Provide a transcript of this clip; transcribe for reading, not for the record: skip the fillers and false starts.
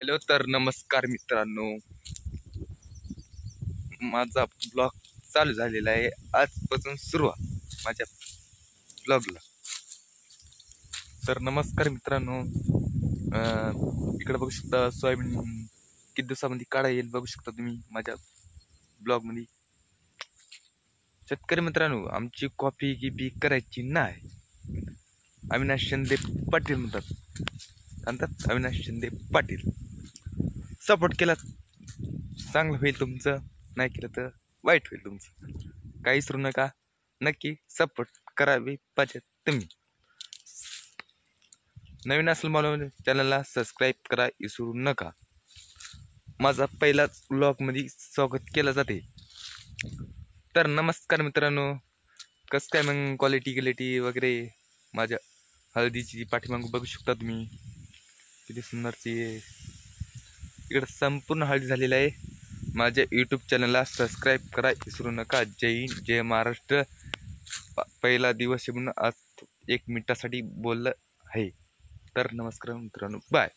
Hello तर नमस्कार मित्रांनो, माझा ब्लॉग चालू झालेला आहे. आजपासून सुरुवात माझ्या ब्लॉगला. तर नमस्कार मित्रांनो, इकडे बघू शकता सोयाबीन किती दिवसामध्ये काढा येईल बघू शकता तुम्ही माझ्या ब्लॉगमध्ये. शेतकरी मित्रांनो, आमची कॉफी गिपी करायची नाही. अविनाश शिंदे पाटील म्हणतात अविनाश शिंदे पाटील. सपोर्ट केला चांगलं होईल तुमचं, नाही केलं तर वाईट होईल तुमचं. काही विसरू नका, नक्की सपोर्ट करावे पाहिजे तुम्ही. नवीन असेल मला चॅनलला सबस्क्राईब करा विसरू नका. माझा पहिलाच ब्लॉगमध्ये स्वागत केलं जाते. तर नमस्कार मित्रांनो, कसं काय मग क्वालिटी वगैरे माझ्या हळदीची पाठीमागं बघू शकता तुम्ही किती सुंदरची आहे. इकडे संपूर्ण हळदी झालेलं आहे. माझ्या यूट्यूब चॅनलला सबस्क्राईब करा विसरू नका. जय हिंद, जय महाराष्ट्र. पहिला दिवस म्हणून आज 1 मिनिटासाठी बोललं आहे. तर नमस्कार मित्रांनो, बाय.